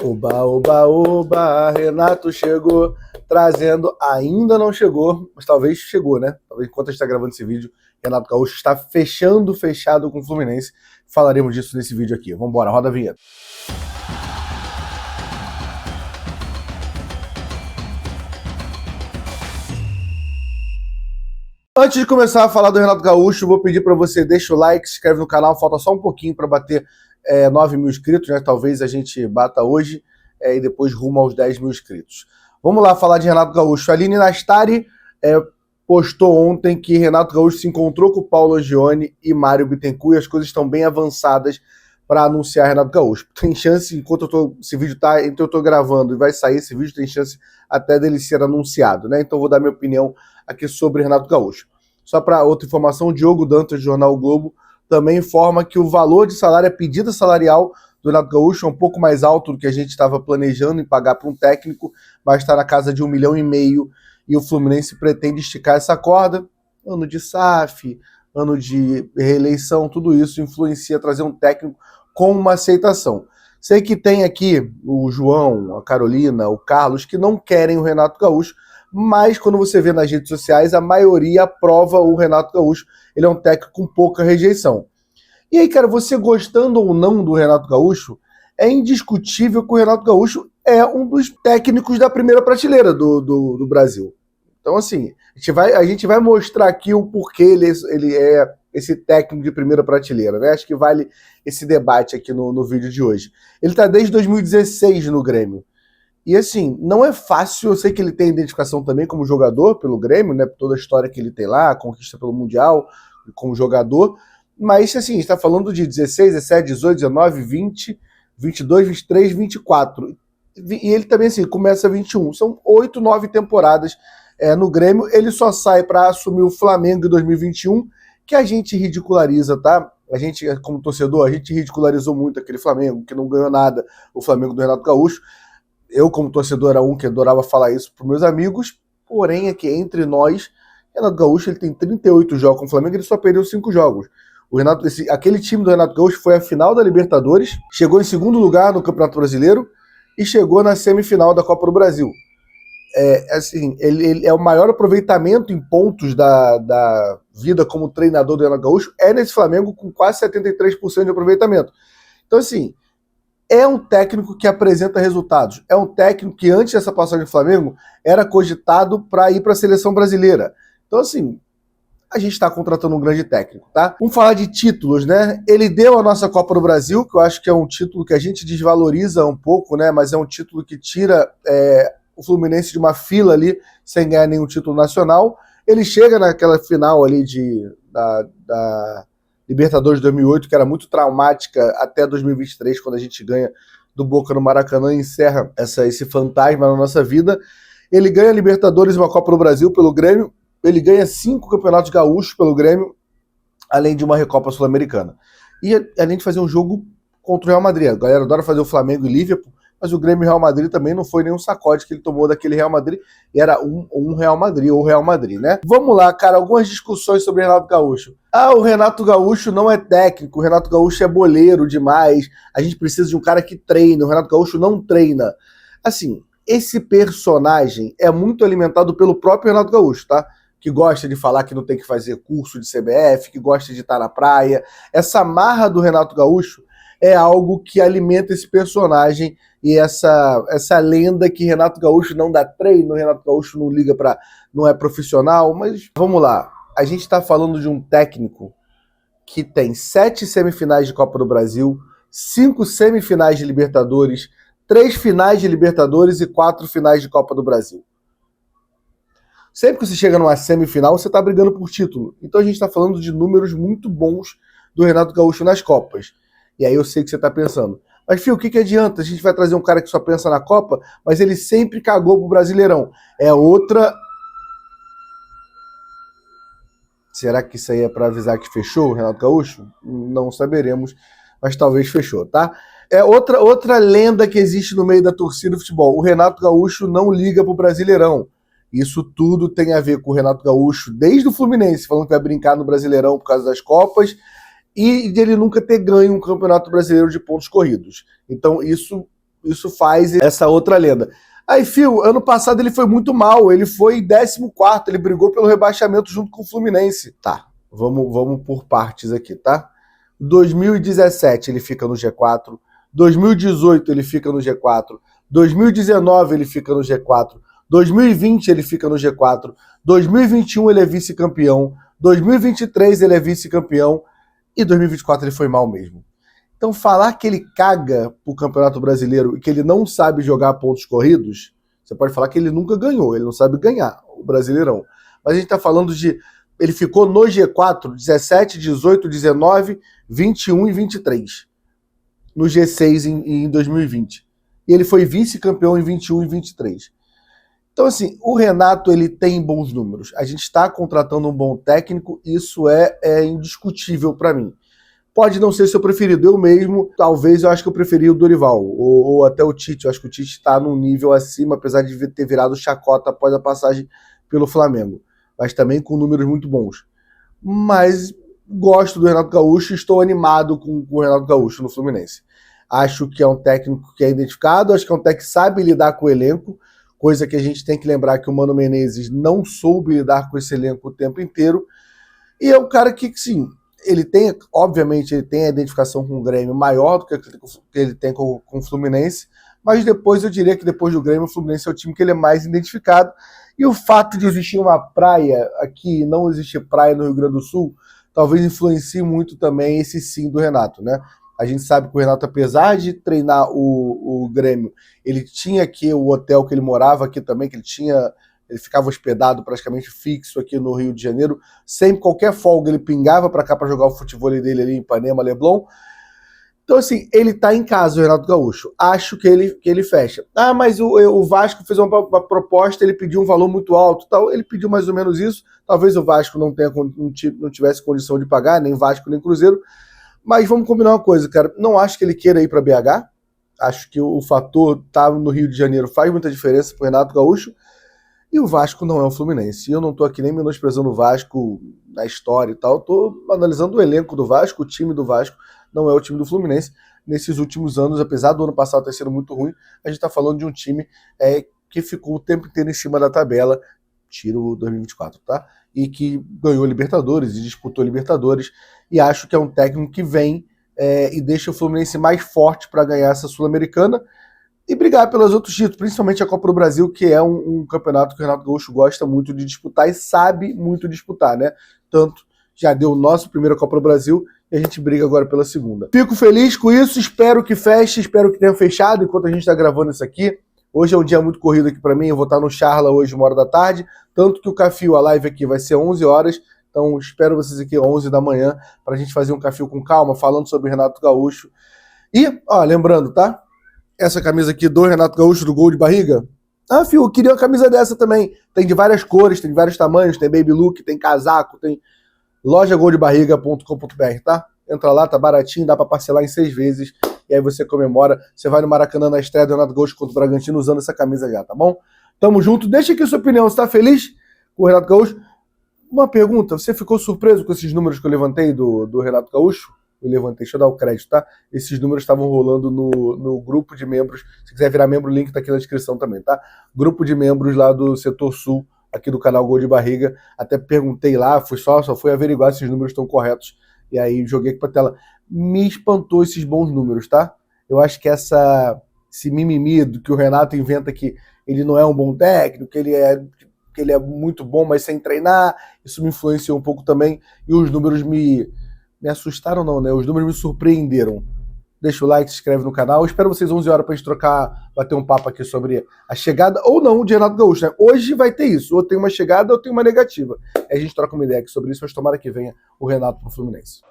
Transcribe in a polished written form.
Oba, oba, oba, Renato chegou, trazendo, ainda não chegou, mas talvez chegou, né? Talvez enquanto a gente está gravando esse vídeo, Renato Gaúcho está fechado com o Fluminense. Falaremos disso nesse vídeo aqui. Vamos embora, roda a vinheta. Antes de começar a falar do Renato Gaúcho, vou pedir para você, deixa o like, se inscreve no canal, falta só um pouquinho para bater 9 mil inscritos, né? Talvez a gente bata hoje e depois rumo aos 10 mil inscritos. Vamos lá falar de Renato Gaúcho. A Aline Nastari postou ontem que Renato Gaúcho se encontrou com o Paulo Angione e Mário Bittencourt e as coisas estão bem avançadas para anunciar Renato Gaúcho. Tem chance, enquanto esse vídeo tá, entre eu tô gravando e vai sair esse vídeo, tem chance até dele ser anunciado, né? Então vou dar minha opinião aqui sobre Renato Gaúcho. Só para outra informação, o Diogo Dantas, do Jornal o Globo, também informa que o valor de salário, a pedida salarial do Renato Gaúcho é um pouco mais alto do que a gente estava planejando em pagar para um técnico, vai estar na casa de 1,5 milhão, e o Fluminense pretende esticar essa corda. Ano de SAF, ano de reeleição, tudo isso influencia trazer um técnico com uma aceitação. Sei que tem aqui o João, a Carolina, o Carlos, que não querem o Renato Gaúcho, mas quando você vê nas redes sociais, a maioria aprova o Renato Gaúcho. Ele é um técnico com pouca rejeição. E aí, cara, você gostando ou não do Renato Gaúcho, é indiscutível que o Renato Gaúcho é um dos técnicos da primeira prateleira do Brasil. Então, assim, a gente vai mostrar aqui o porquê ele é esse técnico de primeira prateleira, né? Acho que vale esse debate aqui no vídeo de hoje. Ele está desde 2016 no Grêmio. E assim, não é fácil, eu sei que ele tem identificação também como jogador pelo Grêmio, né? Por toda a história que ele tem lá, a conquista pelo Mundial, como jogador. Mas assim, a gente está falando de 16, 17, 18, 19, 20, 22, 23, 24. E ele também, assim, começa 21. São 8, 9 temporadas no Grêmio. Ele só sai para assumir o Flamengo em 2021, que a gente ridiculariza, tá? A gente, como torcedor, a gente ridicularizou muito aquele Flamengo, que não ganhou nada, o Flamengo do Renato Gaúcho. Eu, como torcedor, era um que adorava falar isso para meus amigos, porém, aqui entre nós, Renato Gaúcho ele tem 38 jogos com o Flamengo, ele só perdeu 5 jogos. Aquele time do Renato Gaúcho foi à final da Libertadores, chegou em segundo lugar no Campeonato Brasileiro e chegou na semifinal da Copa do Brasil. Ele é o maior aproveitamento em pontos da vida como treinador do Renato Gaúcho, é nesse Flamengo com quase 73% de aproveitamento. Então, assim, é um técnico que apresenta resultados. É um técnico que, antes dessa passagem do Flamengo, era cogitado para ir para a seleção brasileira. Então, assim, a gente está contratando um grande técnico, tá? Vamos falar de títulos, né? Ele deu a nossa Copa do Brasil, que eu acho que é um título que a gente desvaloriza um pouco, né? Mas é um título que tira o Fluminense de uma fila ali, sem ganhar nenhum título nacional. Ele chega naquela final ali da Libertadores de 2008, que era muito traumática, até 2023, quando a gente ganha do Boca no Maracanã e encerra esse fantasma na nossa vida. Ele ganha a Libertadores e uma Copa do Brasil pelo Grêmio, ele ganha 5 campeonatos gaúchos pelo Grêmio, além de uma Recopa Sul-Americana. E além de fazer um jogo contra o Real Madrid. A galera adora fazer o Flamengo e Liverpool, mas o Grêmio e o Real Madrid também não foi nenhum sacode que ele tomou daquele Real Madrid, e era um Real Madrid, ou Real Madrid, né? Vamos lá, cara, algumas discussões sobre o Renato Gaúcho. O Renato Gaúcho não é técnico, o Renato Gaúcho é boleiro demais, a gente precisa de um cara que treine, o Renato Gaúcho não treina. Assim, esse personagem é muito alimentado pelo próprio Renato Gaúcho, tá? Que gosta de falar que não tem que fazer curso de CBF, que gosta de estar na praia. Essa marra do Renato Gaúcho é algo que alimenta esse personagem e essa lenda que Renato Gaúcho não dá treino, Renato Gaúcho não liga para, não é profissional, mas vamos lá. A gente está falando de um técnico que tem 7 semifinais de Copa do Brasil, 5 semifinais de Libertadores, 3 finais de Libertadores e 4 finais de Copa do Brasil. Sempre que você chega numa semifinal, você está brigando por título. Então a gente está falando de números muito bons do Renato Gaúcho nas Copas. E aí eu sei que você está pensando, mas Fio, o que adianta? A gente vai trazer um cara que só pensa na Copa, mas ele sempre cagou pro Brasileirão. É outra... Será que isso aí é para avisar que fechou o Renato Gaúcho? Não saberemos, mas talvez fechou, tá? É outra lenda que existe no meio da torcida do futebol. O Renato Gaúcho não liga pro Brasileirão. Isso tudo tem a ver com o Renato Gaúcho, desde o Fluminense, falando que vai brincar no Brasileirão por causa das Copas, e de ele nunca ter ganho um campeonato brasileiro de pontos corridos. Então isso isso faz essa outra lenda. Aí, Fio, ano passado ele foi muito mal, ele foi 14º, ele brigou pelo rebaixamento junto com o Fluminense. Tá, vamos por partes aqui, tá? 2017 ele fica no G4, 2018 ele fica no G4, 2019 ele fica no G4, 2020 ele fica no G4, 2021 ele é vice-campeão, 2023 ele é vice-campeão e 2024 ele foi mal mesmo. Então falar que ele caga pro Campeonato Brasileiro e que ele não sabe jogar pontos corridos, você pode falar que ele nunca ganhou, ele não sabe ganhar o Brasileirão. Mas a gente tá falando de... Ele ficou no G4 17, 18, 19, 21 e 23. No G6 em 2020. E ele foi vice-campeão em 21 e 23. Então, assim, o Renato ele tem bons números. A gente está contratando um bom técnico, isso é indiscutível para mim. Pode não ser seu preferido. Eu mesmo, talvez, eu acho que eu preferi o Dorival, ou até o Tite. Eu acho que o Tite está num nível acima, apesar de ter virado chacota após a passagem pelo Flamengo. Mas também com números muito bons. Mas gosto do Renato Gaúcho e estou animado com o Renato Gaúcho no Fluminense. Acho que é um técnico que é identificado, acho que é um técnico que sabe lidar com o elenco, coisa que a gente tem que lembrar que o Mano Menezes não soube lidar com esse elenco o tempo inteiro. E é um cara que, sim, ele tem, obviamente, ele tem a identificação com o Grêmio maior do que ele tem com o Fluminense, mas depois eu diria que depois do Grêmio, o Fluminense é o time que ele é mais identificado. E o fato de existir uma praia aqui e não existir praia no Rio Grande do Sul, talvez influencie muito também esse sim do Renato, né? A gente sabe que o Renato, apesar de treinar o Grêmio, ele tinha aqui o hotel que ele morava aqui também, que ele ficava hospedado praticamente fixo aqui no Rio de Janeiro. Sempre, qualquer folga, ele pingava para cá para jogar o futebol dele ali em Ipanema, Leblon. Então, assim, ele tá em casa, o Renato Gaúcho. Acho que ele fecha. Ah, mas o Vasco fez uma proposta, ele pediu um valor muito alto, tal. Ele pediu mais ou menos isso. Talvez o Vasco não tivesse condição de pagar, nem Vasco, nem Cruzeiro. Mas vamos combinar uma coisa, cara. Não acho que ele queira ir para BH. Acho que o fator estar no Rio de Janeiro faz muita diferença pro Renato Gaúcho. E o Vasco não é o Fluminense. E eu não tô aqui nem menosprezando o Vasco na história e tal. Tô analisando o elenco do Vasco, o time do Vasco. Não é o time do Fluminense. Nesses últimos anos, apesar do ano passado ter sido muito ruim, a gente está falando de um time que ficou o tempo inteiro em cima da tabela, tiro 2024, tá? E que ganhou Libertadores e disputou Libertadores. E acho que é um técnico que vem e deixa o Fluminense mais forte para ganhar essa Sul-Americana e brigar pelos outros títulos, principalmente a Copa do Brasil, que é um campeonato que o Renato Gaúcho gosta muito de disputar e sabe muito disputar, né? Tanto já deu o nosso primeiro Copa do Brasil e a gente briga agora pela segunda. Fico feliz com isso, espero que feche, espero que tenha fechado enquanto a gente está gravando isso aqui. Hoje é um dia muito corrido aqui para mim, eu vou estar no Charla hoje, 1h da tarde, tanto que o Cafio, a live aqui vai ser 11 horas, então espero vocês aqui 11 da manhã para a gente fazer um Cafio com calma, falando sobre o Renato Gaúcho. E, ó, lembrando, tá? Essa camisa aqui do Renato Gaúcho, do Gol de Barriga. Ah, Fio, eu queria uma camisa dessa também. Tem de várias cores, tem de vários tamanhos, tem baby look, tem casaco, tem lojagoldebarriga.com.br, tá? Entra lá, tá baratinho, dá pra parcelar em 6 vezes. E aí você comemora. Você vai no Maracanã na estreia do Renato Gaúcho contra o Bragantino usando essa camisa já, tá bom? Tamo junto. Deixa aqui a sua opinião. Você tá feliz com o Renato Gaúcho? Uma pergunta. Você ficou surpreso com esses números que eu levantei do Renato Gaúcho? Eu levantei, deixa eu dar o crédito, tá? Esses números estavam rolando no grupo de membros. Se quiser virar membro, o link tá aqui na descrição também, tá? Grupo de membros lá do Setor Sul, aqui do canal Gol de Barriga. Até perguntei lá, só fui averiguar se os números estão corretos. E aí joguei aqui pra tela. Me espantou esses bons números, tá? Eu acho que esse mimimi do que o Renato inventa que ele não é um bom técnico, que ele é muito bom, mas sem treinar, isso me influenciou um pouco também. E os números me assustaram não, né? Os números me surpreenderam. Deixa o like, se inscreve no canal. Eu espero vocês 11 horas pra gente bater um papo aqui sobre a chegada ou não de Renato Gaúcho, né? Hoje vai ter isso. Ou tem uma chegada ou tem uma negativa. Aí a gente troca uma ideia aqui sobre isso, mas tomara que venha o Renato pro Fluminense.